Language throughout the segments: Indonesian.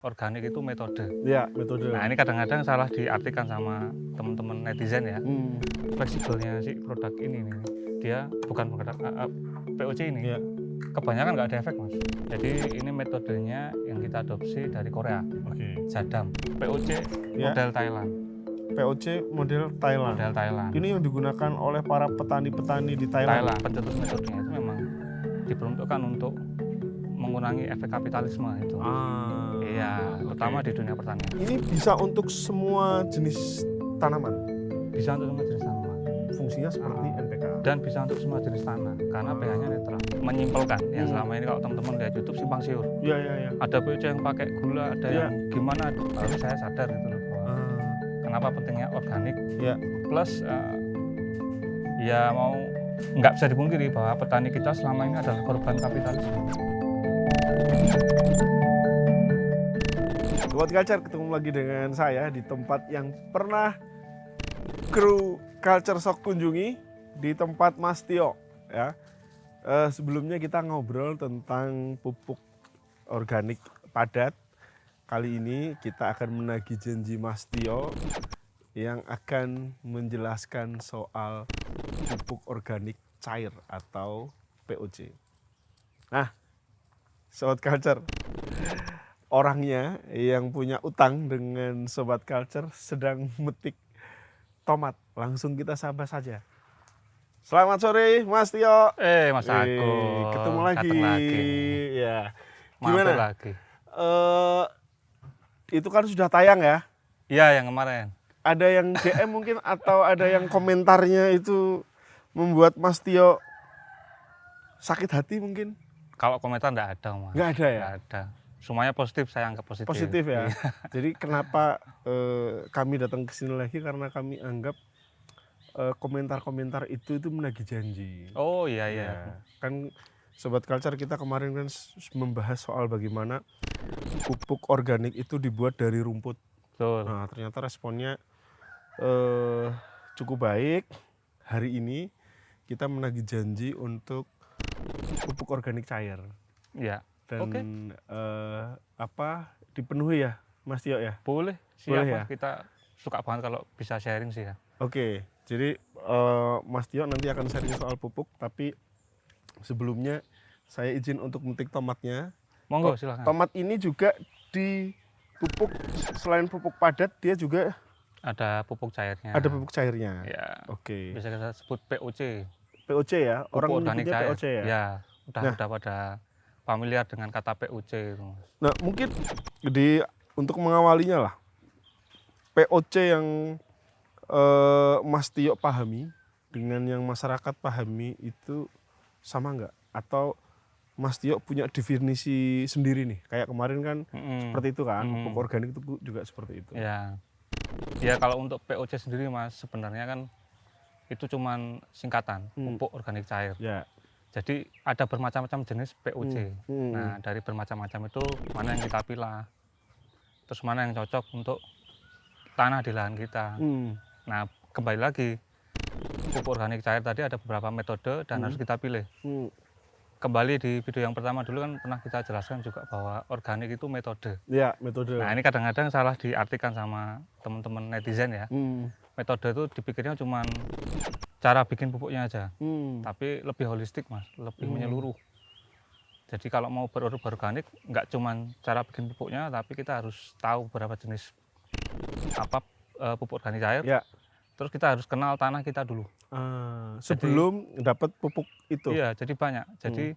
Organik itu metode. Iya, metode. Nah, ini kadang-kadang salah diartikan sama teman-teman netizen ya. Fleksibelnya si produk ini nih, dia bukan produk POC ini. Iya. Kebanyakan nggak ada efek, Mas. Jadi ini metodenya yang kita adopsi dari Korea. Oke. Jadam. POC Ya. model Thailand. POC model Thailand. Model Thailand. Ini yang digunakan oleh para petani-petani di Thailand. Pencetus metodenya itu memang diperuntukkan untuk mengurangi efek kapitalisme itu. Iya, terutama di dunia pertanian. Ini bisa untuk semua jenis tanaman. Bisa untuk semua jenis tanaman. Fungsinya seperti NPK. Dan bisa untuk semua jenis tanah karena pH-nya netral. Menyimpulkan yang selama ini kalau teman-teman lihat YouTube simpang siur. Iya, iya, iya. Ada POC yang pakai gula, ada yang gimana. Baru saya sadar gitu loh bahwa kenapa pentingnya organik. Iya. Plus ya mau nggak bisa dipungkiri bahwa petani kita selama ini adalah korban kapitalisme. Sobat Culture, ketemu lagi dengan saya di tempat yang pernah kru Culture Shock kunjungi, di tempat Mas Tio. Ya. Sebelumnya kita ngobrol tentang pupuk organik padat. Kali ini kita akan menagih janji Mas Tio yang akan menjelaskan soal pupuk organik cair atau POC. Nah, Sobat Culture, orangnya yang punya utang dengan Sobat Culture sedang metik tomat. Langsung kita sapa saja. Selamat sore Mas Tio. Mas Agus. Ketemu lagi. Ya. Gimana? Lagi. Itu kan sudah tayang ya? Iya, yang kemarin. Ada yang DM mungkin atau ada yang komentarnya itu membuat Mas Tio sakit hati mungkin? Kalau komentar enggak ada, Mas. Enggak ada ya? Enggak ada. Semuanya positif, saya anggap positif. Positif ya. Jadi kenapa kami datang ke sini lagi karena kami anggap komentar-komentar itu menagih janji. Oh iya. Kan Sobat Culture kita kemarin kan membahas soal bagaimana pupuk organik itu dibuat dari rumput. Betul. Nah, ternyata responnya cukup baik. Hari ini kita menagih janji untuk pupuk organik cair. Iya. Dan dipenuhi ya Mas Tio ya? Boleh, Boleh siapa? ya? Kita suka banget kalau bisa sharing sih ya. Oke, jadi Mas Tio nanti akan sharing soal pupuk, tapi sebelumnya saya izin untuk metik tomatnya. Monggo silahkan. Tomat ini juga dipupuk, selain pupuk padat dia juga ada pupuk cairnya. Ada pupuk cairnya. Ya. Oke. Bisa kita sebut POC. POC ya? Orang menyebutnya POC ya? Ya, udah pada familiar dengan kata POC itu. Nah, mungkin untuk mengawalinya lah, POC yang Mas Tio pahami dengan yang masyarakat pahami itu sama nggak? Atau Mas Tio punya definisi sendiri nih? Kayak kemarin kan seperti itu kan, pupuk organik itu juga seperti itu. Ya kalau untuk POC sendiri Mas, sebenarnya kan itu cuman singkatan, pupuk organik cair. Ya. Jadi ada bermacam-macam jenis POC. Nah, dari bermacam-macam itu mana yang kita pilih, terus mana yang cocok untuk tanah di lahan kita. Nah, kembali lagi, pupuk organik cair tadi ada beberapa metode dan harus kita pilih. Kembali di video yang pertama dulu kan pernah kita jelaskan juga bahwa organik itu metode. Iya, metode. Nah, ini kadang-kadang salah diartikan sama teman-teman netizen ya. Metode itu dipikirnya cuma cara bikin pupuknya aja, tapi lebih holistik Mas, lebih menyeluruh. Jadi kalau mau berorganik, nggak cuma cara bikin pupuknya, tapi kita harus tahu beberapa jenis pupuk organik cair. Ya. Terus kita harus kenal tanah kita dulu. Sebelum dapat pupuk itu. Iya, jadi banyak. Jadi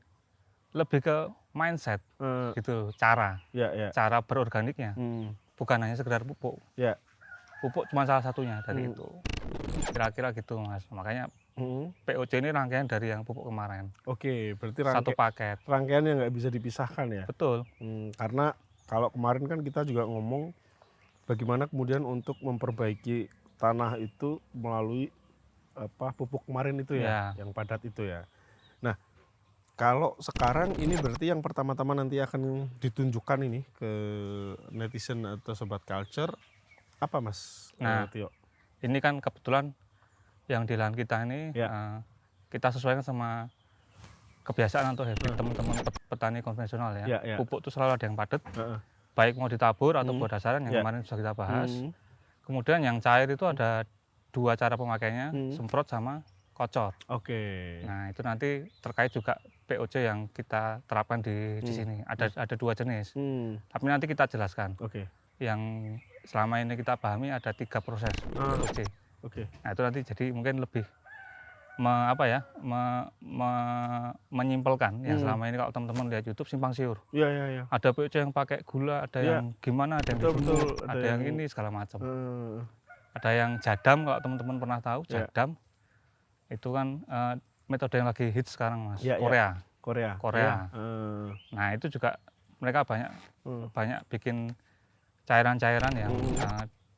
lebih ke mindset gitu, cara berorganiknya. Bukan hanya sekedar pupuk. Ya. Pupuk cuma salah satunya dari itu. Kira-kira gitu Mas. Makanya POC ini rangkaian dari yang pupuk kemarin. Oke, berarti satu paket. Rangkaian yang nggak bisa dipisahkan ya? Betul. Karena kalau kemarin kan kita juga ngomong bagaimana kemudian untuk memperbaiki tanah itu melalui pupuk kemarin itu ya, yang padat itu ya. Nah, kalau sekarang ini berarti yang pertama-tama nanti akan ditunjukkan ini ke netizen atau Sobat Culture, apa Mas Tio? Ini kan kebetulan yang di lahan kita ini kita sesuaikan sama kebiasaan atau habit teman-teman petani konvensional ya. Pupuk itu selalu ada yang padat, baik mau ditabur atau buah dasaran yang kemarin sudah kita bahas. Kemudian yang cair itu ada 2 cara pemakaiannya, semprot sama kocor. Nah, itu nanti terkait juga POC yang kita terapkan di sini. Ada 2 jenis. Tapi nanti kita jelaskan. Yang selama ini kita pahami ada 3 proses POC. Nah, itu nanti jadi mungkin lebih menyimpulkan yang selama ini kalau teman-teman lihat YouTube simpang siur. Ada POC yang pakai gula, ada yang gimana, ada yang dibunuh, ada yang ini segala macam. Ada yang jadam, kalau teman-teman pernah tahu jadam itu kan metode yang lagi hits sekarang, Mas. Korea. Nah, itu juga mereka banyak bikin cairan-cairan yang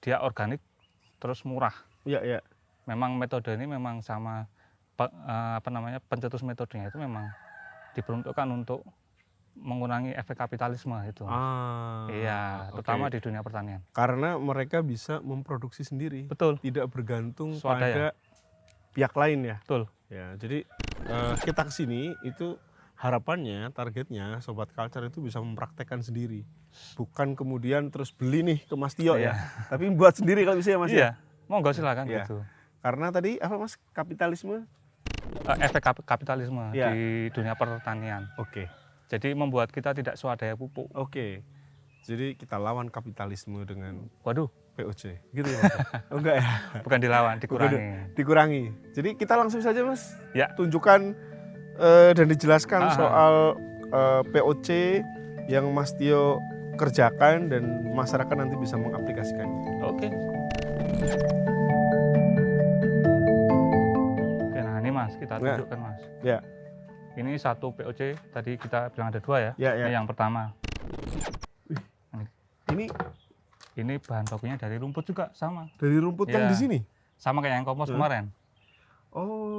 dia organik terus murah. Memang metode ini memang sama pencetus metodenya itu memang diperuntukkan untuk mengurangi efek kapitalisme itu. Terutama di dunia pertanian. Karena mereka bisa memproduksi sendiri. Betul. Tidak bergantung Swadaya. pada pihak lain ya. Betul. Ya, jadi kita kesini itu harapannya, targetnya Sobat Culture itu bisa mempraktekkan sendiri. Bukan kemudian terus beli nih ke Mas Tio ya. Tapi buat sendiri kalau bisa ya Mas ya. Monggo silakan gitu. Karena tadi apa Mas, kapitalisme? Efek kapitalisme di dunia pertanian. Jadi membuat kita tidak swadaya pupuk. Jadi kita lawan kapitalisme dengan POC, gitu ya Mas? Enggak ya? Bukan dilawan, dikurangi. Jadi kita langsung saja Mas, tunjukkan dan dijelaskan soal POC yang Mas Tio kerjakan dan masyarakat nanti bisa mengaplikasikannya. Oke, nah ini Mas, kita tunjukkan Mas. Ini satu POC, tadi kita bilang ada 2 ya. Ini yang pertama. Ini bahan bakunya dari rumput juga, sama. Dari rumput yang di sini? Sama kayak yang kompos kemarin.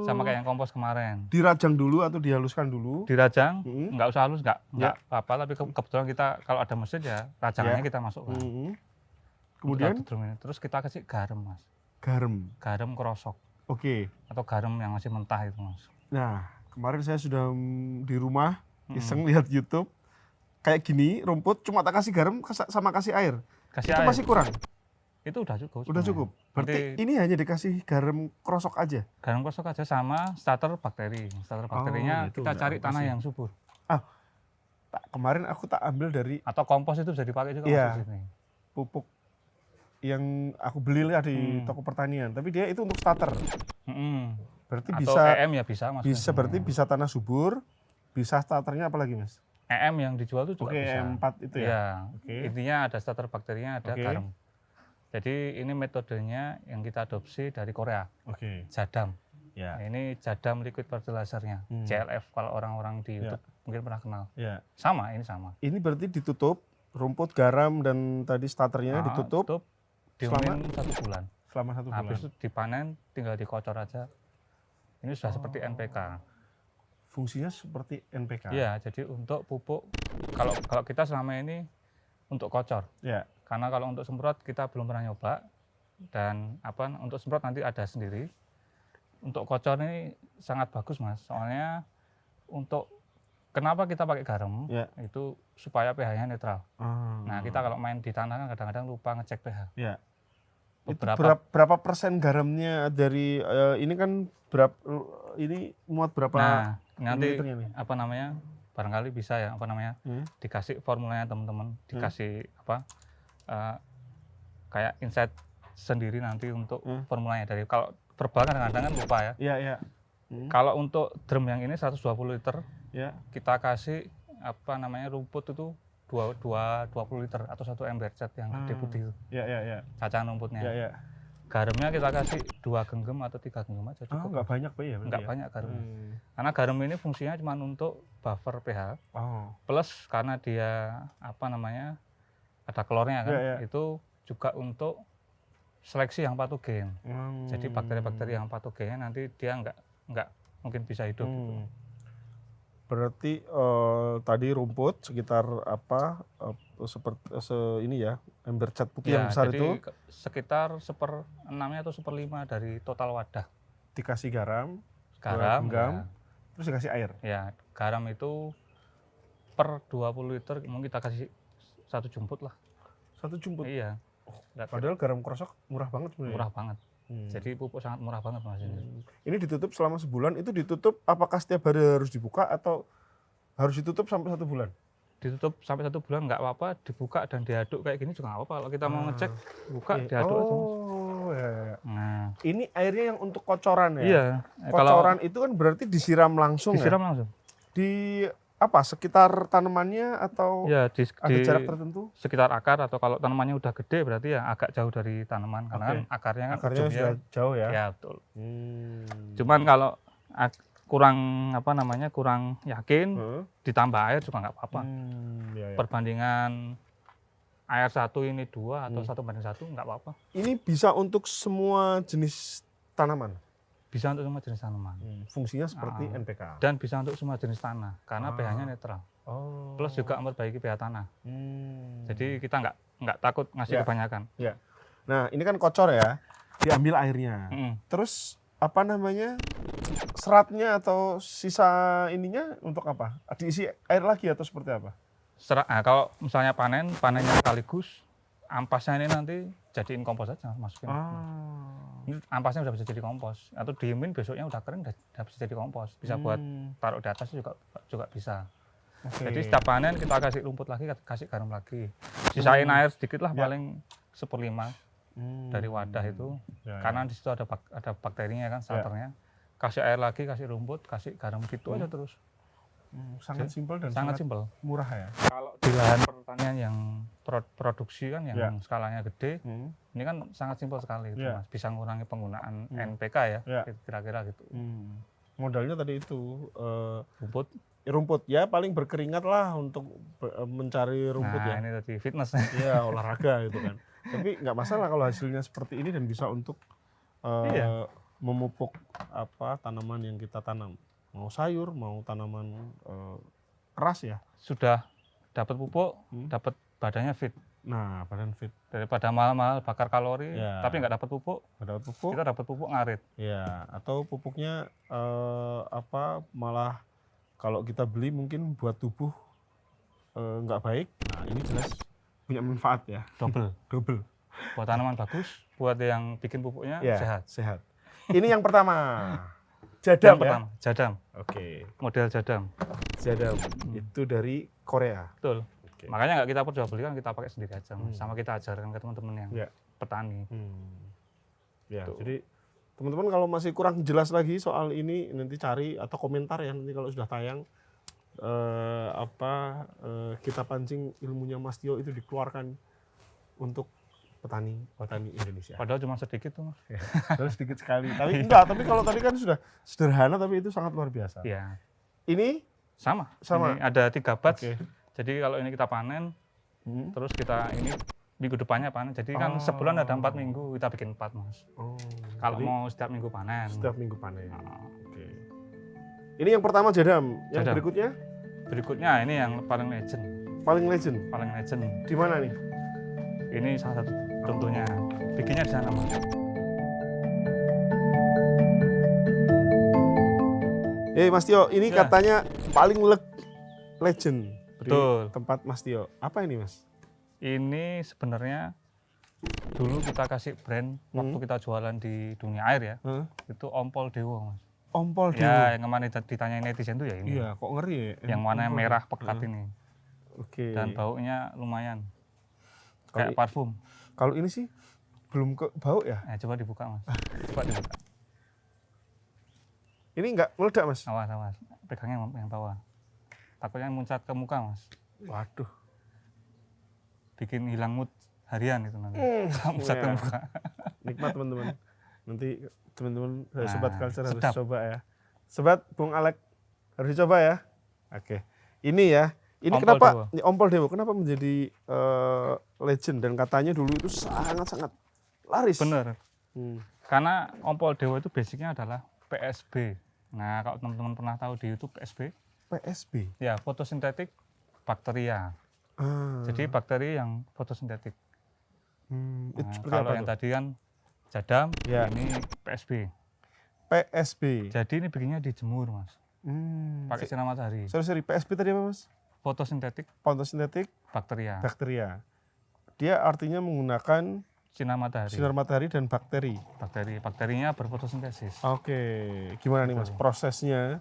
Sama kayak yang kompos kemarin. Dirajang dulu atau dihaluskan dulu? Dirajang, nggak usah halus, nggak apa-apa. Tapi kebetulan kita kalau ada mesin ya rajangannya kita masukkan. Kemudian? Terus kita kasih garam Mas. Garam krosok. Atau garam yang masih mentah itu Mas. Nah, kemarin saya sudah di rumah iseng lihat YouTube. Kayak gini rumput cuma tak kasih garam sama kasih air. Itu masih kurang? Itu udah cukup. Udah cukup. Berarti ini hanya dikasih garam krosok aja? Garam krosok aja sama starter bakteri. Starter bakterinya kita cari tanah yang subur. Kemarin aku tak ambil dari... Atau kompos itu bisa dipakai juga Mas di sini. Pupuk yang aku beli di toko pertanian. Tapi dia itu untuk starter. Berarti atau bisa... EM ya bisa Mas. Berarti bisa tanah subur, bisa starternya apa lagi Mas? EM yang dijual itu juga bisa. EM4 itu ya? Intinya ada starter bakterinya, ada garam. Jadi ini metodenya yang kita adopsi dari Korea. Jadam. Ini jadam liquid fertilizernya, JLF kalau orang-orang di YouTube mungkin pernah kenal. Sama, ini sama. Ini berarti ditutup, rumput, garam, dan tadi starternya ditutup diemin 1 bulan. Selama 1 bulan. Habis itu dipanen, tinggal dikocor aja. Ini sudah seperti NPK. Fungsinya seperti NPK. Iya, jadi untuk pupuk kalau kita selama ini untuk kocor. Karena kalau untuk semprot kita belum pernah nyoba, dan untuk semprot nanti ada sendiri. Untuk kocor ini sangat bagus Mas. Soalnya kenapa kita pakai garam? Itu supaya pH-nya netral. Nah, kita kalau main di tanah kan kadang-kadang lupa ngecek pH. Berapa persen garamnya dari ini kan ini muat berapa? Nah, nanti barangkali bisa ya dikasih formulanya teman-teman, dikasih kayak insight sendiri nanti untuk formulanya. Dari kalau verbal kadang-kadang kan lupa ya. Kalau untuk drum yang ini 120 liter, kita kasih rumput itu 20 liter atau 1 ember cat yang gede putih itu. Cacahan rumputnya. Garamnya kita kasih 2 genggam atau 3 genggam aja cukup. Nggak banyak Pak ya? Nggak banyak garamnya. Karena garam ini fungsinya cuma untuk buffer pH. Plus karena dia ada klornya kan, itu juga untuk seleksi yang patogen. Jadi bakteri-bakteri yang patogennya nanti dia nggak mungkin bisa hidup. Berarti tadi rumput sekitar seperti ini ya, ember cat putih yang besar jadi itu sekitar 1/6 atau 1/5 dari total wadah. Dikasih garam, terus dikasih air. Garam itu per 20 liter mungkin kita kasih 1 jumput lah. 1 jumput. Iya. Padahal garam krosok murah banget sebenarnya. Murah banget. Jadi pupuk sangat murah banget Mas ini. Ini ditutup selama sebulan, itu ditutup apakah setiap hari harus dibuka atau harus ditutup sampai 1 bulan? Ditutup sampai 1 bulan nggak apa-apa, dibuka dan diaduk kayak gini juga nggak apa-apa. Kalau kita mau ngecek, buka, diaduk aja. Oh, ya. Nah, ini airnya yang untuk kocoran ya? Iya. Kocoran itu kan berarti disiram langsung disiram ya? langsung. Di apa, sekitar tanamannya atau ya, ada jarak tertentu? Sekitar akar, atau kalau tanamannya udah gede berarti ya agak jauh dari tanaman. Karena kan akarnya sudah jauh ya? Ya, betul. Cuman kalau kurang kurang yakin, ditambah air juga nggak apa-apa. Perbandingan air 1 ini 2 atau 1:1 nggak apa-apa. Ini bisa untuk semua jenis tanaman? Bisa untuk semua jenis tanaman. Fungsinya seperti NPK? Dan bisa untuk semua jenis tanah, karena pH-nya netral. Plus juga memperbaiki pH tanah. Jadi kita nggak takut ngasih kebanyakan. Ya. Nah ini kan kocor ya, diambil airnya. Terus apa namanya, seratnya atau sisa ininya untuk apa? Diisi air lagi atau seperti apa? Kalau misalnya panennya sekaligus, ampasnya ini nanti jadiin kompos aja, masukin. Ini ampasnya udah bisa jadi kompos, atau diemin besoknya udah kering, udah bisa jadi kompos. Bisa buat taruh di atas juga bisa. Jadi setiap panen kita kasih rumput lagi, kasih garam lagi. Sisain air sedikit lah, paling 1/5 dari wadah itu. Karena di situ ada bakterinya kan, starternya. Kasih air lagi, kasih rumput, kasih garam gitu aja terus. Sangat simpel dan sangat simpel. Murah ya. Kalau di lahan pertanian yang produksi kan, yang skalanya gede, ini kan sangat simpel sekali, Mas. Bisa mengurangi penggunaan NPK ya, kira-kira gitu. Modalnya tadi itu rumput ya, paling berkeringat lah untuk mencari rumput. Nah, ini tadi fitness. Iya, olahraga gitu kan. Tapi nggak masalah kalau hasilnya seperti ini dan bisa untuk memupuk tanaman yang kita tanam. Mau sayur, mau tanaman keras ya. Sudah dapat pupuk, dapat badannya fit. Nah, badan fit. Daripada mahal-mahal bakar kalori, tapi nggak dapat pupuk, kita dapat pupuk ngarit. Ya, atau pupuknya malah kalau kita beli mungkin buat tubuh nggak baik. Nah, ini jelas punya manfaat ya. Double. Buat tanaman bagus, buat yang bikin pupuknya sehat. Ini yang pertama. Jadam Jadam. Oke. Model Jadam. Itu dari Korea. Betul. Makanya nggak kita perjualbelikan, kita pakai sendiri aja, sama kita ajarkan ke teman-teman yang petani. Jadi teman-teman kalau masih kurang jelas lagi soal ini, nanti cari atau komentar ya, nanti kalau sudah tayang kita pancing ilmunya Mas Tio itu dikeluarkan untuk petani Indonesia. Padahal cuma sedikit tuh, Mas. Padahal sedikit sekali. Tapi kalau tadi kan sudah sederhana, tapi itu sangat luar biasa. Iya. Ini sama. Ini ada 3 batch. Jadi kalau ini kita panen, terus kita ini minggu depannya panen. Jadi kan sebulan ada 4 minggu, kita bikin 4, Mas. Kalau mau setiap minggu panen. Oke. Ini yang pertama Jadam. Yang berikutnya? Berikutnya ini yang paling legend. Paling legend? Paling legend. Di mana nih? Ini salah satu contohnya. Bikinnya di sana, Mas. Mas Tio, ini katanya paling legend. Betul. Di tempat Mas Tio. Apa ini, Mas? Ini sebenarnya dulu kita kasih brand waktu kita jualan di dunia air ya. Itu Ompol Dewo, Mas. Ompol Dewo. Ya, yang kemarin ditanyain netizen tuh ya ini. Iya, kok ngeri ya? Yang warnanya merah pekat ini. Oke. Dan baunya lumayan. Kayak parfum. Kalau ini sih belum bau ya? Coba dibuka, Mas. Coba dibuka. Ini enggak meledak, Mas? Awas. Pegangnya yang bawah. Takutnya muncat ke muka, Mas. Waduh. Bikin hilang mood harian itu nanti. Muncat ke muka. Nikmat, teman-teman. Nanti teman-teman Sobat Culture harus coba ya. Sobat Bung Alek harus dicoba ya. Oke. Ini ya. Ini Ompol kenapa Dewo. Ompol Dewo kenapa menjadi legend dan katanya dulu itu sangat-sangat laris. Bener. Karena Ompol Dewo itu basicnya adalah PSB. Nah, kalau teman-teman pernah tahu di YouTube PSB? PSB? Ya, fotosintetik bakteria. Jadi bakteri yang fotosintetik. Kalau yang tadi kan Jadam, ini PSB. PSB. Jadi ini bikinnya dijemur, Mas. Pakai sinar matahari. Sorry, PSB tadi apa, Mas? fotosintetik bakteria. bakteria. Dia artinya menggunakan Sinar matahari dan bakteri. Bakterinya berfotosintesis. Oke, gimana nih Mas prosesnya?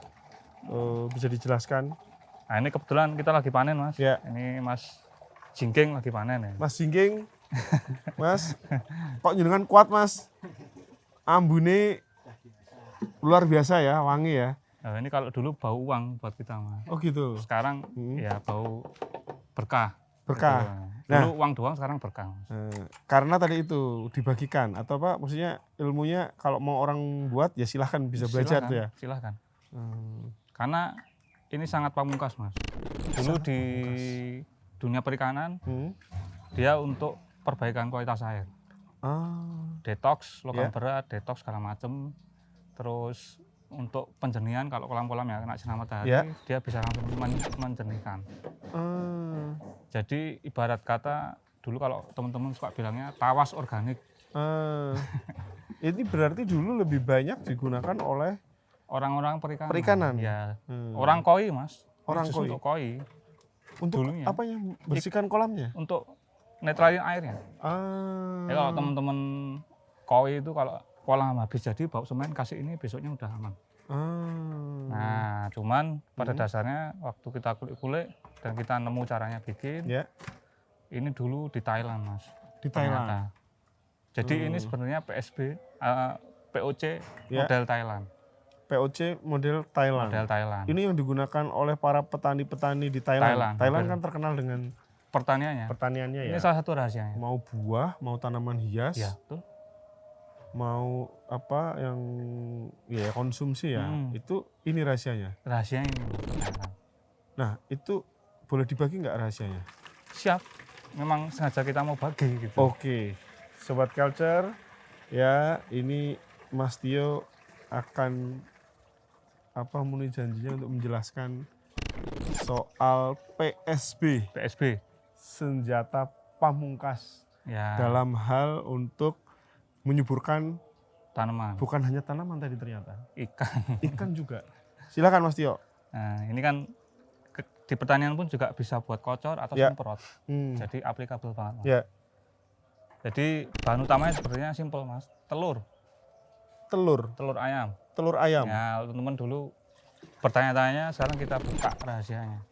Bisa dijelaskan? Nah, ini kebetulan kita lagi panen, Mas. Ya. Ini Mas Jingking lagi panen ya. Mas Jingking, Mas, kok jenengan kuat Mas? Ambune luar biasa ya, wangi ya. Nah, ini kalau dulu bau uang buat kita, Mas. Oh gitu. Sekarang ya bau berkah. Berkah. Gitu. Nah, dulu uang doang, sekarang berkah. Karena tadi itu dibagikan atau apa? Maksudnya ilmunya kalau mau orang buat ya silahkan bisa belajar tuh ya. Silahkan. Karena ini sangat pamungkas, Mas. Dulu di dunia perikanan, dia untuk perbaikan kualitas air. Detox, logam berat, detox segala macam. Terus untuk penjernihan, kalau kolam-kolam ya kena sinar matahari, dia bisa langsung menjernihkan. Jadi ibarat kata, dulu kalau teman-teman suka bilangnya tawas organik. Ini berarti dulu lebih banyak digunakan oleh orang-orang perikanan. Ya. Orang koi, Mas. Orang koi. Untuk koi. Untuk dulunya. apanya? Bersihkan kolamnya? Untuk netralin airnya. Ya, kalau teman-teman koi itu kalau kolam habis jadi bau semen, kasih ini besoknya udah aman. Nah, cuman pada dasarnya waktu kita kulik-kulik dan kita nemu caranya bikin, ini dulu di Thailand, Mas. Di Thailand. Ternyata. Jadi ini sebenarnya POC model Thailand. POC model Thailand. Model Thailand. Ini yang digunakan oleh para petani-petani di Thailand. Thailand kan terkenal dengan pertaniannya ya. Ini salah satu rahasianya. Mau buah, mau tanaman hias. Ya, betul. Mau apa yang ya konsumsi ya, itu ini rahasianya. Rahasianya ini. Nah, itu boleh dibagi nggak rahasianya? Siap. Memang sengaja kita mau bagi gitu. Oke. Sobat Culture, ya ini Mas Tio akan memenuhi janjinya untuk menjelaskan soal PSB. Senjata pamungkas dalam hal untuk menyuburkan tanaman. Bukan hanya tanaman tadi ternyata. Ikan juga. Silakan Mas Tio. Nah, ini kan di pertanian pun juga bisa buat kocor atau semprot. Jadi applicable banget, Mas. Jadi bahan utamanya sebenarnya simpel, Mas. Telur ayam. Ya, teman-teman dulu bertanya-tanya, sekarang kita buka rahasianya.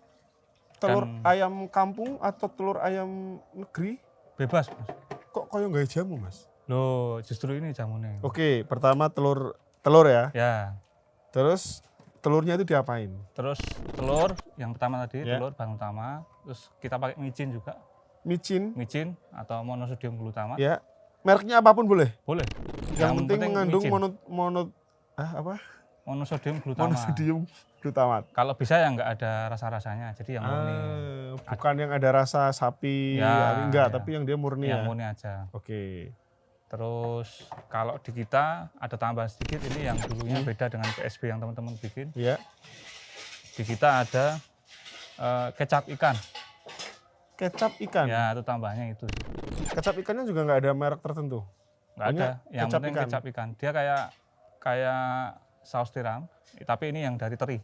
Telur ayam kampung atau telur ayam negeri? Bebas, Mas. Kok koyo nggak jamu, Mas? Loh, justru ini jamunya. Oke, pertama telur ya. Ya. Terus telurnya itu diapain? Terus telur yang pertama tadi, telur bahan utama. Terus kita pakai micin juga. Micin atau monosodium glutamat. Ya. Mereknya apapun boleh? Boleh. Yang penting mengandung monosodium glutamat. Kalau bisa ya nggak ada rasa-rasanya, jadi yang murni. Bukan yang ada rasa sapi, tapi yang dia murni yang murni aja. Oke. Terus kalau di kita ada tambahan sedikit, ini yang dulunya beda dengan PSB yang teman-teman bikin. Iya. Di kita ada kecap ikan. Kecap ikan? Ya, itu tambahnya itu. Kecap ikannya juga nggak ada merek tertentu? Nggak ada, yang penting kecap ikan. Dia kayak saus tiram, tapi ini yang dari teri.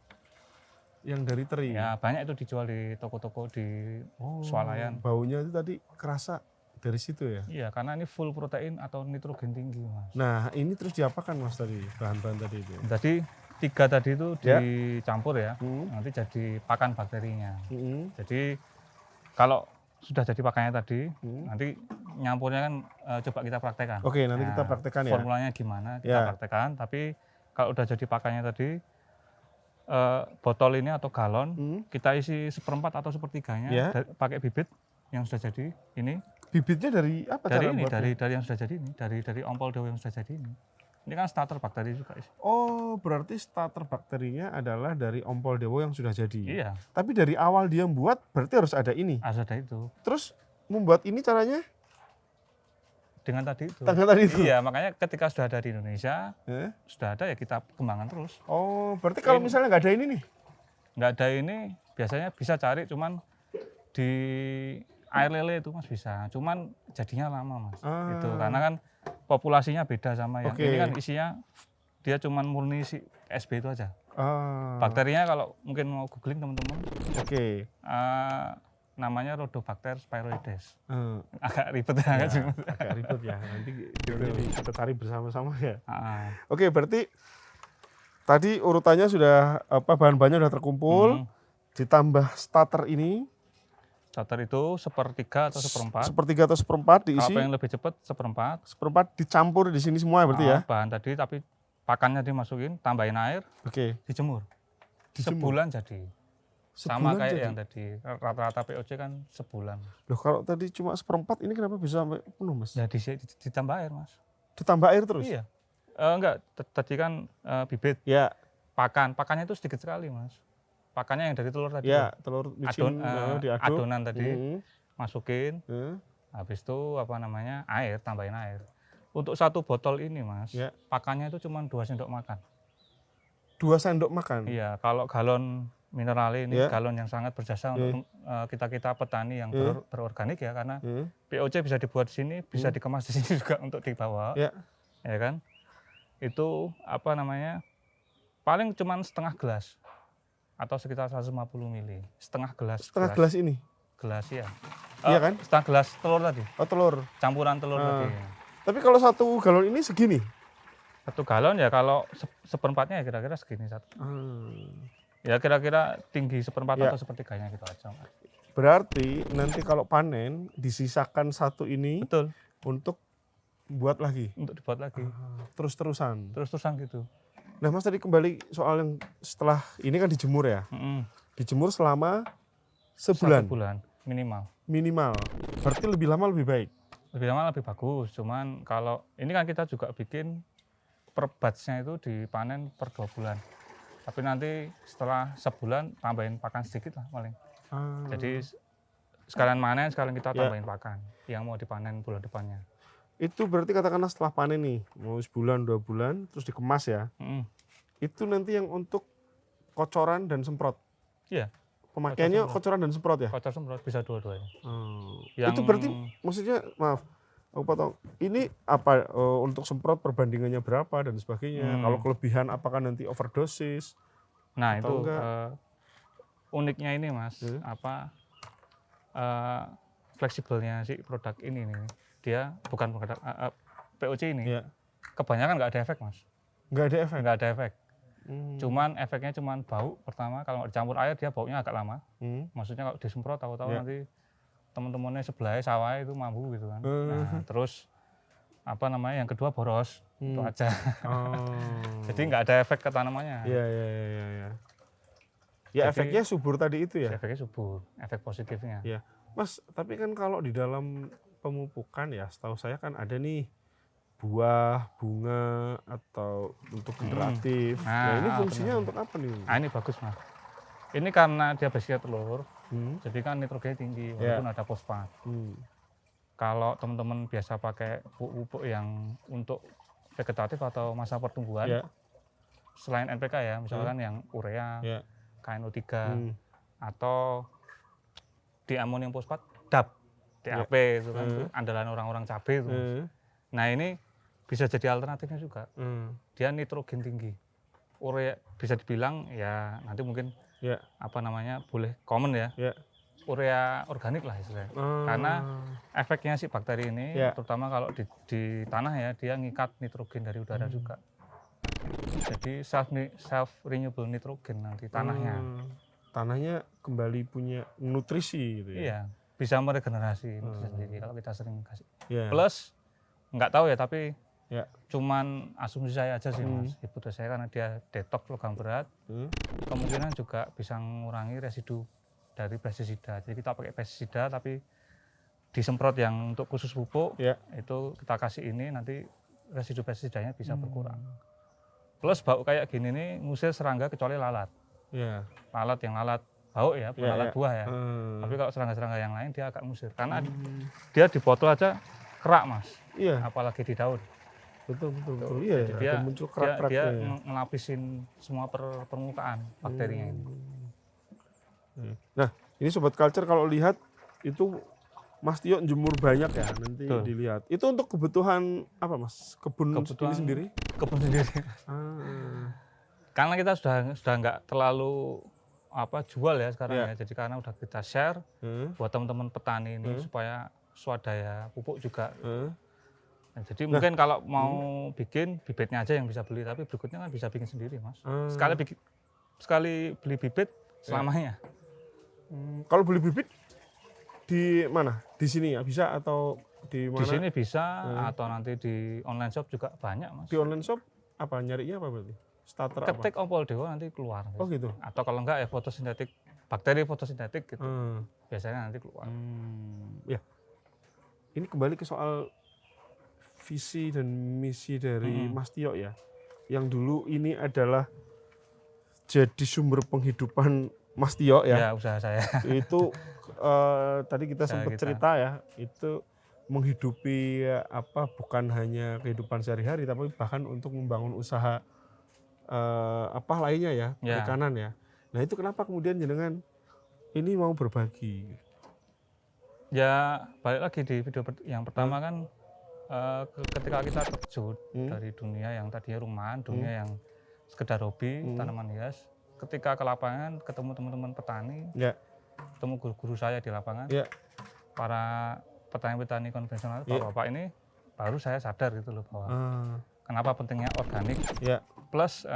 Yang dari teri? Ya, banyak itu dijual di toko-toko di swalayan. Baunya itu tadi kerasa dari situ ya? Iya, karena ini full protein atau nitrogen tinggi, Mas. Nah, ini terus diapakan, Mas, tadi? Bahan-bahan tadi itu? Tadi 3 tadi itu dicampur ya, nanti jadi pakan bakterinya. Jadi kalau sudah jadi pakannya tadi, nanti nyampurnya kan coba kita praktekkan. Oke, nanti kita praktekkan ya. Formulanya gimana kita praktekkan, tapi kalau udah jadi pakannya tadi, botol ini atau galon, kita isi 1/4 atau 1/3-nya pakai bibit yang sudah jadi ini. Bibitnya dari apa? Dari yang sudah jadi ini, dari ompol dewa yang sudah jadi ini. Ini kan starter bakteri juga. Oh, berarti starter bakterinya adalah dari ompol dewa yang sudah jadi. Iya. Tapi dari awal dia membuat, berarti harus ada ini. Harus ada itu. Terus membuat ini caranya? Dengan tadi itu. Iya, makanya ketika sudah ada di Indonesia, sudah ada ya kita kembangkan terus. Oh, berarti kalau misalnya nggak ada ini nih? Nggak ada ini, biasanya bisa cari, cuman di air lele itu, Mas, bisa. Cuman jadinya lama, Mas. Itu karena kan populasinya beda sama yang ini kan isinya dia cuman murni si SB itu aja. Bakterinya kalau mungkin mau googling teman-teman, Oke. namanya Rhodobacter spiroides. Agak ribet ya, agak ribet ya. Nanti kita cari bersama-sama ya. Ah, Oke, berarti tadi urutannya sudah bahan-bahannya sudah terkumpul, ditambah starter ini. starter itu sepertiga atau seperempat. Sepertiga atau seperempat diisi. Kalau yang lebih cepat seperempat. Seperempat dicampur di sini semua berarti ya. Bahan tadi tapi pakannya dimasukin, tambahin air, Oke. dijemur. Dijemur. Sebulan jadi. Sama kayak yang tadi, rata-rata POC kan sebulan. Loh, kalau tadi cuma seperempat, ini kenapa bisa sampai penuh, Mas? Ya ditambah air, Mas. Ditambah air terus? Iya. Enggak, tadi kan bibit. Ya. Pakannya itu sedikit sekali, Mas. Pakannya yang dari telur tadi. Ya, telur micin diaduk. Adonan tadi masukin. Habis itu air, tambahin air. Untuk 1 botol ini, Mas, pakannya itu cuma 2 sendok makan. 2 sendok makan? Iya, kalau galon mineral ini galon yang sangat berjasa untuk kita petani yang berorganik ya, karena POC bisa dibuat di sini, bisa dikemas di sini juga untuk dibawa. Ya kan? Itu paling cuma setengah gelas atau sekitar 150 ml. Setengah gelas ini? Gelas ya. Iya kan? Setengah gelas telur tadi. Oh, telur. Campuran telur tadi. Tapi kalau 1 galon ini segini? 1 galon ya kalau seperempatnya ya kira-kira segini satu. Ya kira-kira tinggi seperempat atau sepertiganya gitu aja. Berarti nanti kalau panen disisakan 1 ini. Betul. Untuk buat lagi? Untuk dibuat lagi. Terus-terusan? Terus-terusan gitu. Nah, Mas, tadi kembali soal yang setelah ini kan dijemur ya? Dijemur selama sebulan? 1 bulan minimal. Minimal. Berarti lebih lama lebih baik? Lebih lama lebih bagus. Cuman kalau ini kan kita juga bikin per batch-nya itu dipanen per 2 bulan. Tapi nanti setelah sebulan tambahin pakan sedikit lah paling. Jadi sekalian manen, sekalian kita tambahin pakan yang mau dipanen bulan depannya. Itu berarti katakanlah setelah panen nih, mau sebulan, 2 bulan, terus dikemas ya. Itu nanti yang untuk kocoran dan semprot? Iya. Pemakaiannya kocoran dan semprot ya? Kocor semprot, bisa dua-duanya. Itu berarti maksudnya, maaf, aku potong, ini apa untuk semprot perbandingannya berapa dan sebagainya? Kalau kelebihan apakah nanti overdosis? Nah itu uniknya ini, Mas, fleksibelnya si produk ini nih, dia bukan produk POC ini, kebanyakan nggak ada efek, Mas. Nggak ada efek? Nggak ada efek. Cuman efeknya cuman bau pertama, kalau dicampur air dia baunya agak lama. Maksudnya kalau disemprot tahu-tahu nanti teman-temannya sebelahnya sawah itu mampu gitu kan. Nah, terus yang kedua boros, itu aja. Jadi nggak ada efek ke tanamannya. Iya. Ya, efeknya subur tadi itu ya? Efeknya subur, efek positifnya. Iya. Mas, tapi kan kalau di dalam pemupukan ya, setahu saya kan ada nih buah, bunga, atau untuk generatif. Nah, ini fungsinya untuk apa nih? Nah, ini bagus, Mas. Ini karena dia basisnya telur, jadi kan nitrogennya tinggi, walaupun ada fosfat. Kalau teman-teman biasa pakai pupuk yang untuk vegetatif atau masa pertumbuhan, selain NPK ya, misalkan yang urea, KNO3, atau diamonium fosfat, DAP, DAP itu kan andalan orang-orang cabai itu. Nah, ini bisa jadi alternatifnya juga. Dia nitrogen tinggi. Urea bisa dibilang ya nanti mungkin boleh common ya. Urea organik lah istilahnya. Karena efeknya si bakteri ini terutama kalau di tanah ya, dia ngikat nitrogen dari udara juga. Jadi self renewable nitrogen nanti tanahnya. Tanahnya kembali punya nutrisi gitu ya. Iya, bisa meregenerasi sendiri kalau kita sering kasih. Plus nggak tahu ya, tapi cuman asumsi saya aja sih, Mas, hipotesa saya, karena dia detox logam berat, kemungkinan juga bisa mengurangi residu dari pestisida. Jadi kita pakai pestisida tapi disemprot yang untuk khusus pupuk, itu kita kasih ini, nanti residu pestisidanya bisa berkurang. Plus bau kayak gini nih ngusir serangga kecuali lalat. Lalat yang lalat bau ya, bukan lalat buah ya. Tapi kalau serangga-serangga yang lain dia agak ngusir, karena dia di botol aja kerak, Mas. Apalagi di daun. Betul. Iya, dia muncul kerak-kerak. Dia ngelapisin semua permukaan bakterinya ini. Nah, ini Sobat Culture kalau lihat itu Mas Tio jemur banyak ya, nanti dilihat. Itu untuk kebutuhan apa, Mas? Kebutuhan ini sendiri? Kebun sendiri. Karena kita sudah nggak terlalu jual ya sekarang ya. Jadi karena udah kita share buat teman-teman petani ini supaya swadaya pupuk juga. Nah, jadi mungkin kalau mau bikin bibitnya aja yang bisa beli, tapi berikutnya kan bisa bikin sendiri, Mas. Sekali beli bibit selamanya. Kalau beli bibit di mana? Di sini ya bisa atau di mana? Di sini bisa atau nanti di online shop juga banyak, Mas. Di online shop apa nyarinya apa berarti? Starter ketik apa? Ompol Dewo nanti keluar. Oh gitu. Atau kalau enggak ya fotosintetik, bakteri fotosintetik gitu. Biasanya nanti keluar. Ya. Ini kembali ke soal visi dan misi dari Mas Tio ya. Yang dulu ini adalah jadi sumber penghidupan Mas Tio ya. Ya, usaha saya. Itu tadi kita sempat cerita ya, itu menghidupi bukan hanya kehidupan sehari-hari tapi bahkan untuk membangun usaha lainnya ya, perikanan ya. Nah, itu kenapa kemudian jenengan ini mau berbagi? Ya, balik lagi di video yang pertama kan ketika kita terjun dari dunia yang tadinya rumahan, dunia yang sekedar hobi, tanaman hias, ketika ke lapangan ketemu teman-teman petani, ketemu guru-guru saya di lapangan, para petani-petani konvensional, bapak-bapak ini, baru saya sadar gitu loh bahwa kenapa pentingnya organik. Plus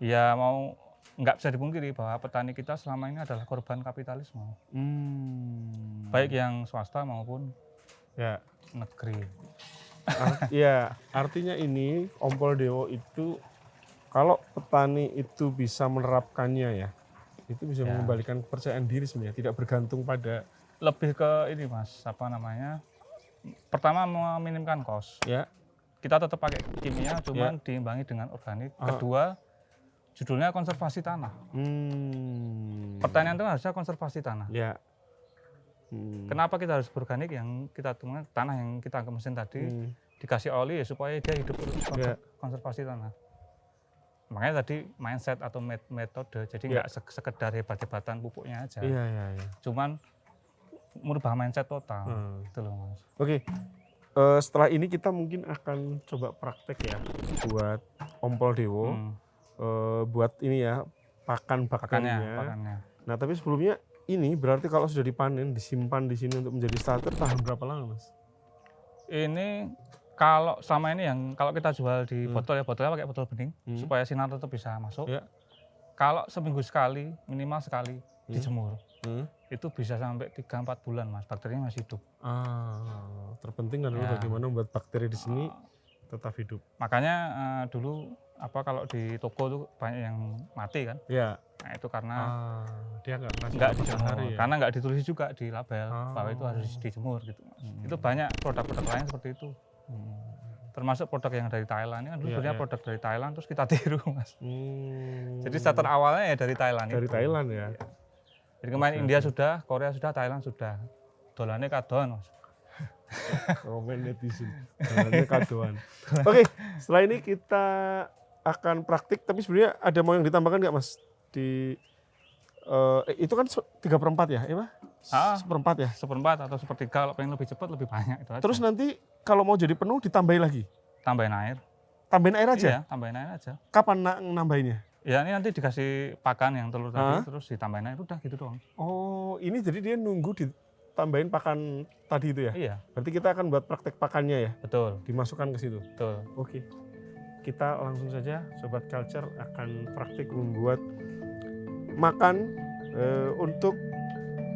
ya mau nggak bisa dipungkiri bahwa petani kita selama ini adalah korban kapitalisme, baik yang swasta maupun negeri. Artinya ini Ompol Dewo itu kalau petani itu bisa menerapkannya ya, itu bisa mengembalikan kepercayaan diri sebenarnya, tidak bergantung pada. Lebih ke ini, Mas, pertama meminimkan cost. Kita tetap pakai kimia, cuman diimbangi dengan organik. Kedua, judulnya konservasi tanah. Pertanian itu harusnya konservasi tanah. Kenapa kita harus organik? Yang kita temukan tanah yang kita angkat mesin tadi dikasih oli ya supaya dia hidup konservasi tanah. Makanya tadi mindset atau metode, jadi nggak sekedar hebat-hebatan pupuknya aja. Cuman merubah mindset total. Gitu loh, Mas. Oke. Setelah ini kita mungkin akan coba praktek ya buat Ompol Dewo, buat ini ya pakannya. Nah, tapi sebelumnya ini berarti kalau sudah dipanen disimpan di sini untuk menjadi starter tahan berapa lama, Mas? Ini kalau selama ini yang kalau kita jual di botol ya, botolnya pakai botol bening supaya sinar tetap bisa masuk. Kalau seminggu sekali, minimal sekali dijemur. Itu bisa sampai 3-4 bulan, Mas, bakterinya masih hidup. Terpenting adalah bagaimana membuat bakteri di sini tetap hidup. Makanya dulu kalau di toko tuh banyak yang mati kan. Nah, itu karena dia nggak dijemur, karena nggak ditulis juga di label bahwa itu harus dijemur gitu, Mas. Itu banyak produk-produk lain seperti itu. Termasuk produk yang dari Thailand. Ini kan dulu sebenarnya produk dari Thailand terus kita tiru, Mas. Jadi starter awalnya ya dari Thailand. Thailand ya. Jadi kemarin India sudah, Korea sudah, Thailand sudah. Dolannya kadoan, Mas. Komen netizen. Dolannya kadoan. Oke, setelah ini kita akan praktik, tapi sebenarnya ada mau yang ditambahkan nggak, Mas? Itu kan 3/4 ya, Pak? 1/4 ya? 1/4 atau 1/3, kalau pengen lebih cepat lebih banyak itu aja. Terus nanti kalau mau jadi penuh ditambahin lagi? Tambahin air. Tambahin air aja? Iya, tambahin air aja. Kapan nambahinnya? Ya ini nanti dikasih pakan yang telur tadi, terus ditambahin air, udah gitu doang. Oh, ini jadi dia nunggu ditambahin pakan tadi itu ya? Iya. Berarti kita akan buat praktek pakannya ya? Betul. Dimasukkan ke situ? Betul. Oke. Kita langsung saja, Sobat Culture akan praktik membuat makan untuk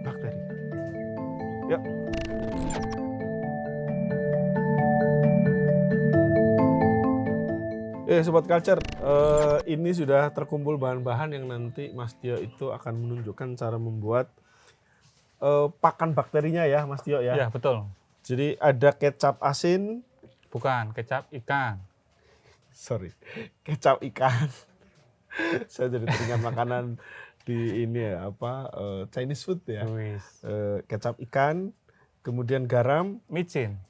bakteri. Yuk. Sobat Culture, ini sudah terkumpul bahan-bahan yang nanti Mas Tio itu akan menunjukkan cara membuat pakan bakterinya ya, Mas Tio ya? Iya, betul. Jadi ada kecap asin. Bukan, kecap ikan. Sorry, kecap ikan. Saya jadi teringat makanan di ini ya, Chinese food ya. Kecap ikan, kemudian garam. Micin.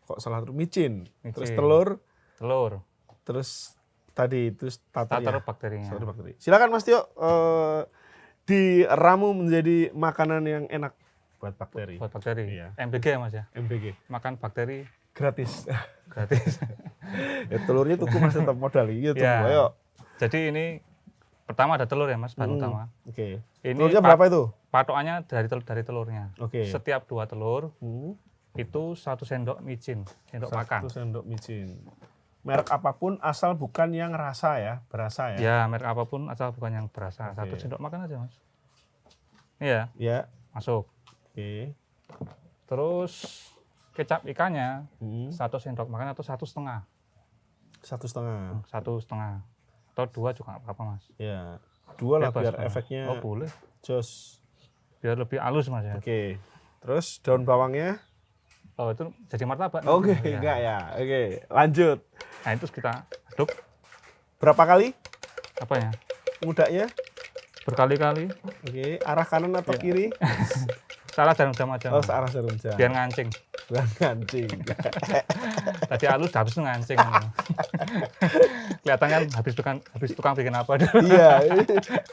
Kok salah terus? Micin. Terus telur. Terus tadi itu starter bakterinya. Bakteri. Silakan Mas Tio, diramu menjadi makanan yang enak buat bakteri. Iya. MBG ya, Mas ya. MBG. Makan bakteri gratis. Ya, telurnya tuku Mas tetap modal iya tuh. Ya. Ayo. Jadi ini pertama ada telur ya Mas, bahan utama. Oke. Ini Telurnya berapa itu? patokannya dari telurnya. Oke. Setiap 2 telur itu 1 sendok micin, sendok makan. 1 sendok micin. Merek apapun asal bukan yang rasa ya, berasa ya. Ya, merek apapun asal bukan yang berasa. 1 sendok makan aja Mas. Iya. Ya. Masuk. Oke. Terus kecap ikannya 1 sendok makan atau 1,5. 1,5. 1,5 atau 2 juga nggak apa-apa Mas. Ya. 2 lah Bebas, biar Mas. efeknya. Oh boleh. Jos. Biar lebih halus Mas ya. Oke. Terus daun bawangnya? Oh itu jadi martabak. Oke, Ya. enggak ya. Oke, lanjut. Nah itu kita aduk. Berapa kali Apanya? mudanya? Berkali-kali. Oke, arah kanan atau kiri? Salah jarum jam aja. Oh, Mas. searah jarum jam. Biar ngancing. Biar ngancing. Tadi halus, habis itu ngancing. Kelihatan kan habis tukang bikin apa. Iya,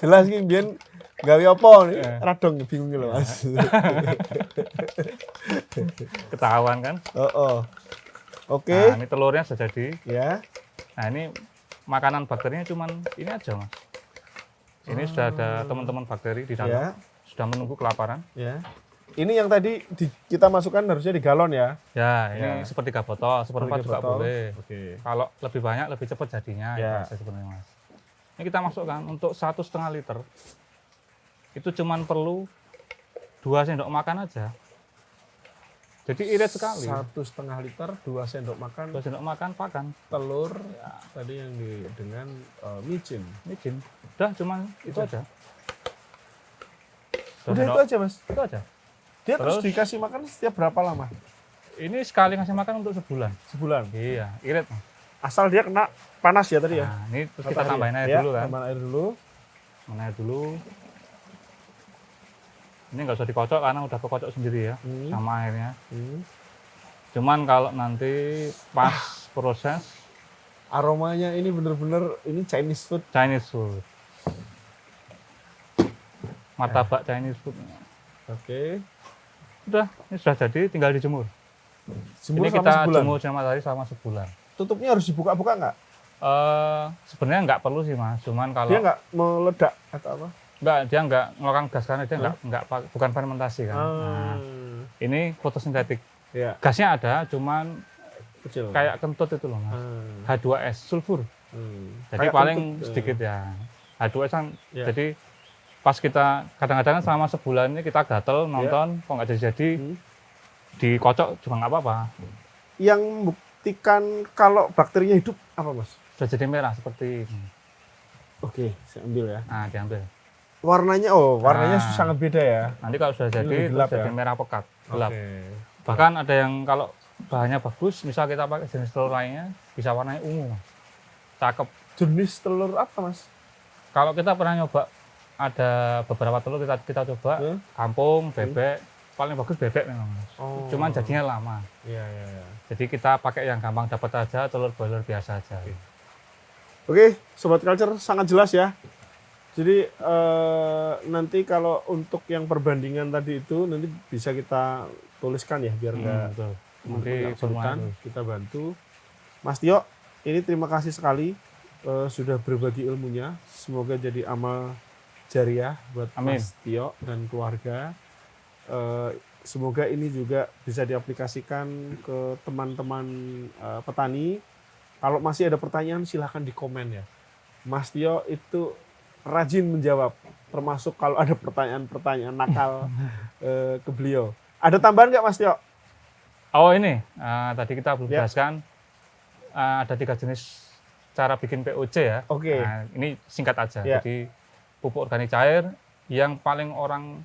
jelas ki mbiyen gawe apa nih? Radong bingung lho, Mas. Ketahuan kan. Oh. Oke. Nah, ini telurnya sudah jadi. Ya. Nah, ini makanan bakterinya cuman ini aja, Mas. Ini sudah ada teman-teman bakteri di dalam. Ya. Sudah menunggu kelaparan. Ya. Ini yang tadi kita masukkan harusnya di galon ya. Ya, ini sepertiga botol, seperempat juga botol. boleh. Oke. Kalau lebih banyak, lebih cepat jadinya. Ya. Itu aja sebenarnya, Mas. Ini kita masukkan untuk 1,5 liter. Itu cuman perlu 2 sendok makan aja. Jadi irit sekali. 1,5 liter, 2 sendok makan 2 sendok makan pakan. telur tadi yang dengan micin. Micin. Udah cuman itu aja. Udah itu aja, Mas. Itu aja. Dia terus dikasih makan setiap berapa lama? Ini sekali ngasih makan untuk sebulan. Sebulan. Iya, irit. Mas. Asal dia kena panas ya tadi ya. Nah, ini terus kita tambahin air dulu kan. Tambahin air dulu. Tambahin air dulu. Ini nggak usah dikocok karena udah kekocok sendiri ya sama airnya. Cuman kalau nanti pas proses aromanya ini bener-bener ini Chinese food. Chinese food. Martabak Chinese food. Oke. Udah, ini sudah jadi, tinggal dijemur. Jemur Ini selama kita sebulan. jemur sinar matahari selama sebulan. Tutupnya harus dibuka-buka nggak? Sebenarnya nggak perlu sih Mas, cuman kalau Dia nggak meledak atau apa? nggak, dia nggak ngeluarkan gas karena dia bukan fermentasi kan. Nah, ini fotosintetik. Ya. Gasnya ada, cuman Kecil. kayak kentut itu loh Mas. H2S sulfur. Jadi Kayak paling kentut, sedikit ya. H2S kan. Ya. Jadi pas kita kadang-kadang selama sebulan ini kita gatel nonton, kok nggak jadi, dikocok juga nggak apa-apa. Yang membuktikan kalau bakterinya hidup apa, Mas? Sudah jadi merah seperti ini. Oke, saya ambil ya. Nah, diambil. Warnanya, warnanya sangat beda ya. Nanti kalau sudah jadi, lebih gelap jadi ya? merah pekat, gelap. Oke. Bahkan ada yang kalau bahannya bagus, misal kita pakai jenis telur lainnya, bisa warnanya ungu, Mas. Cakep. Jenis telur apa, Mas? Kalau kita pernah nyoba, ada beberapa telur kita coba, kampung, bebek, paling bagus bebek memang, Mas. Cuman jadinya lama. Iya. Jadi kita pakai yang gampang dapat aja, telur broiler biasa aja. Oke, Sobat Culture sangat jelas ya. Jadi nanti kalau untuk yang perbandingan tadi itu nanti bisa kita tuliskan ya biar nggak kesulitan. Kita bantu. Mas Tio, ini terima kasih sekali sudah berbagi ilmunya. Semoga jadi amal jariah buat Mas Tio dan keluarga. Semoga ini juga bisa diaplikasikan ke teman-teman petani. Kalau masih ada pertanyaan silahkan di komen ya. Mas Tio itu rajin menjawab, termasuk kalau ada pertanyaan-pertanyaan nakal ke beliau. Ada tambahan nggak Mas Tio? Oh ini, tadi kita belum jelaskan, ada 3 jenis cara bikin POC ya. Oke. Nah, ini singkat aja. Jadi pupuk organik cair yang paling orang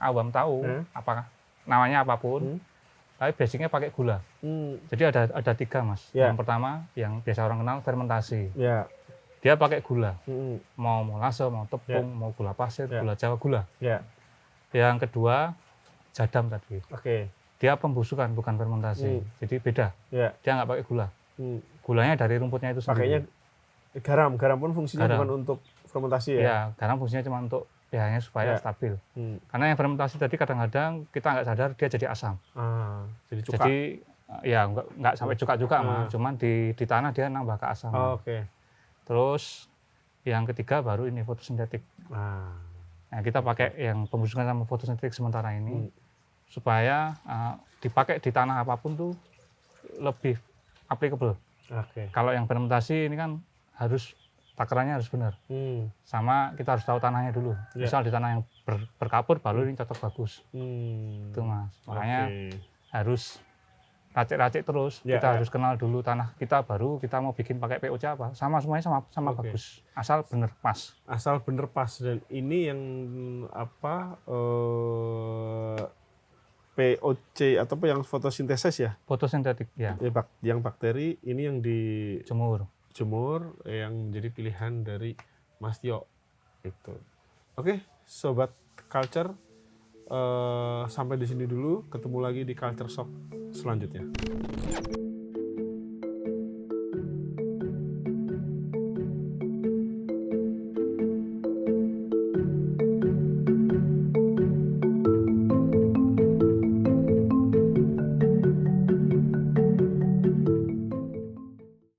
awam tahu apakah namanya apapun, tapi basicnya pakai gula. Jadi ada 3 Mas. Yang pertama yang biasa orang kenal fermentasi. Dia pakai gula, mau molase, mau tepung, mau gula pasir, gula Jawa, gula. Yang kedua, jadam tadi. Dia pembusukan, bukan fermentasi. Jadi beda. Dia nggak pakai gula. Gulanya dari rumputnya itu sendiri. Pakainya garam pun fungsinya bukan untuk fermentasi ya? Iya, garam fungsinya cuma untuk pH-nya supaya stabil. Karena yang fermentasi tadi kadang-kadang kita nggak sadar dia jadi asam. Jadi cuka. Jadi Ya nggak sampai cuka juga mah, cuman di tanah dia nambah ke asam. Oke. Terus yang ketiga baru ini fotosintetik. Nah, kita pakai yang pembusukan sama fotosintetik sementara ini supaya dipakai di tanah apapun tuh lebih applicable. Kalau yang fermentasi ini kan harus takarannya harus benar. Sama kita harus tahu tanahnya dulu. Misal di tanah yang berkapur baru ini cocok bagus. Itu Mas. Makanya harus racik-racik terus. Kita harus kenal dulu tanah kita, baru kita mau bikin pakai POC apa. Semuanya sama bagus. Asal bener pas. Asal bener pas. Dan ini yang apa POC atau apa yang fotosintesis ya? Fotosintetik ya. Yang bakteri ini yang Jemur yang jadi pilihan dari Mas Tio. Itu. Oke, sobat culture, sampai di sini dulu. Ketemu lagi di Culture Shock selanjutnya.